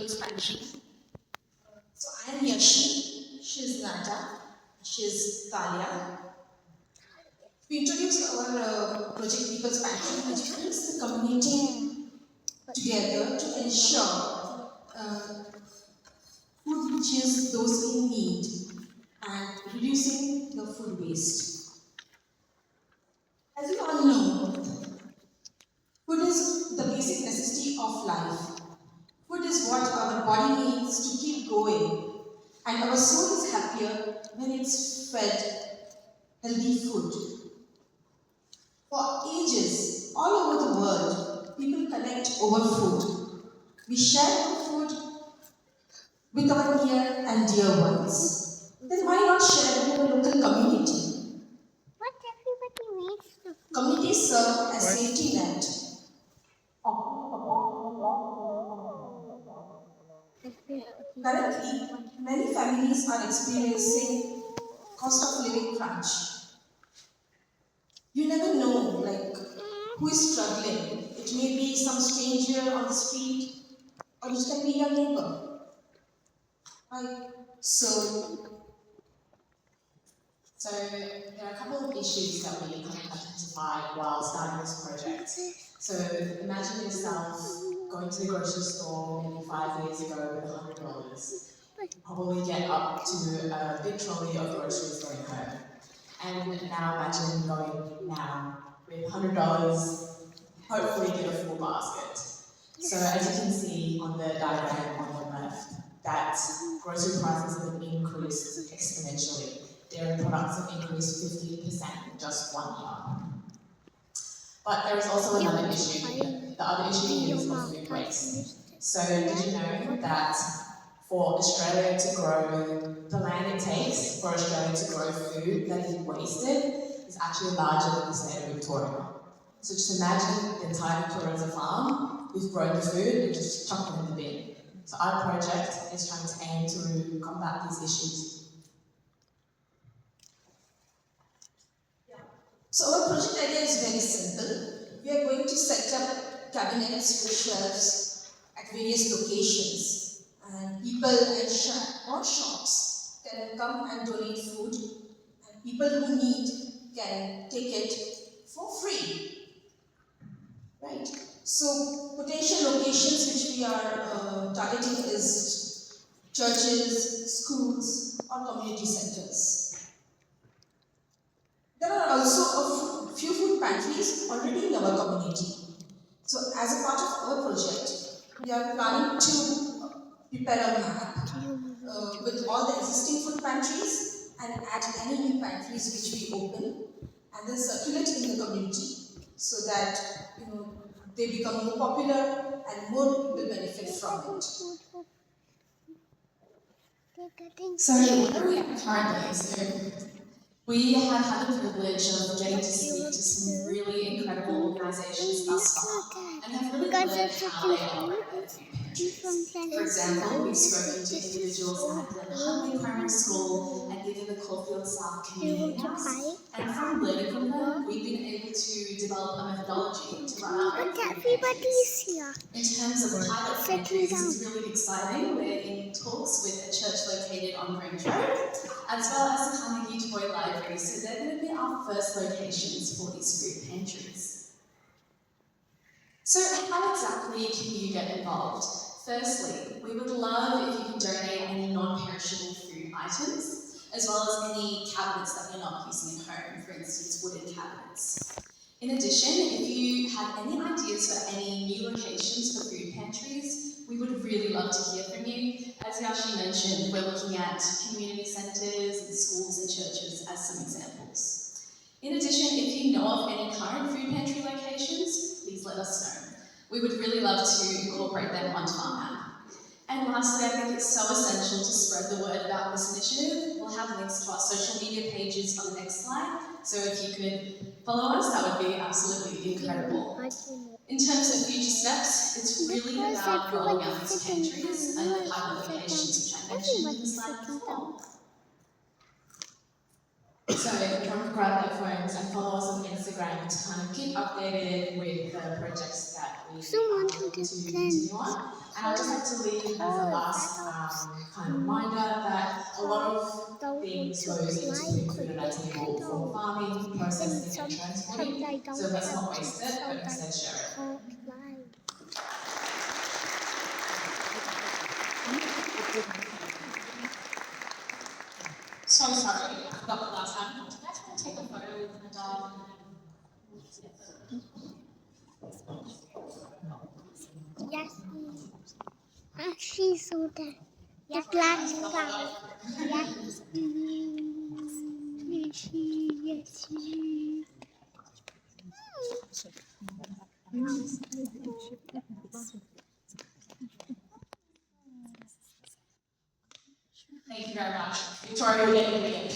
Pantry. So I am Yashi, she's Nata, she's Talia. We introduced our project People's Pantry, which brings the community together to ensure food reaches those in need and reducing the food waste. As you all know, food is the basic necessity of life. Food is what our body needs to keep going, and our soul is happier when it's fed healthy food. For ages, all over the world, people connect over food. We share food with our near and dear ones. Then why not share it with the local community? What everybody needs to Communities serve as safety net. Currently, many families are experiencing cost of living crunch. You never know, who is struggling. It may be some stranger on the street, or it can be your neighbor. Right? So there are a couple of issues that we kind of identified while starting this project. So imagine yourself going to the grocery store maybe 5 years ago with $100. Probably get up to a big trolley of groceries going home. And now imagine going now with $100, hopefully get a full basket. So as you can see on the diagram on the left, that grocery prices have increased exponentially. Dairy products have increased 50% in just 1 year. But there is also another issue here. The other issue is of food waste. So did you know that for Australia to grow the land it takes for Australia to grow food that is wasted is actually larger than the state of Victoria. So just imagine the entire Victoria as a farm, we've grown the food and just chucked it in the bin. So our project is trying to aim to combat these issues. So our project idea is very simple. We are going to set up cabinets with shelves at various locations, and people and shops can come and donate food, and people who need can take it for free. Right? So potential locations which we are targeting is churches, schools, or community centers. There are also a few food pantries already in our community. So as a part of our project, we are planning to prepare a map with all the existing food pantries and add any new pantries which we open and then circulate in the community so that they become more popular and more people benefit from it. So where are we at currently? So we have had the privilege of getting to speak to some really incredible organisations thus far and have really learned how they operate their food pantries. For example, we've spoken to individuals at Glen Primary School and even the Caulfield South Community House. And from learning from them, we've been able to develop a methodology to run our own food pantries. In terms of pilot pantries, this is really exciting. We're in talks with a church located on Grange Road, as well as the Carnegie Toy Library, so they're going to be our first locations for these food pantries. So how exactly can you get involved? Firstly, we would love if you can donate any non-perishable food items, as well as any cabinets that you're not using at home, for instance, wooden cabinets. In addition, if you have any ideas for any new locations for food pantries, we would really love to hear from you. As Yashi mentioned, we're looking at community centres and schools and churches as some examples. In addition, if you know of any current food pantry locations, please let us know. We would really love to incorporate them onto our map. And lastly, I think it's so essential to spread the word about this initiative. We'll have links to our social media pages on the next slide, so if you could follow us, that would be absolutely incredible. In terms of future steps, it's really about rolling out these pantries and the pilot locations which I mentioned in the slide before. So come and grab their phones and follow us on Instagram to kind of keep updated with the projects that we are looking to continue on. And I'd just like to leave as a last kind of reminder that a lot of things goes into putting food on our table, from farming, processing and transporting. So let's not waste it, but instead share it. So sorry, I forgot the last time. Do you guys want to take a photo with my dog? Yes. She's so there. The black guy. Yes. Yes. Thank you very much. Victoria, you're getting me.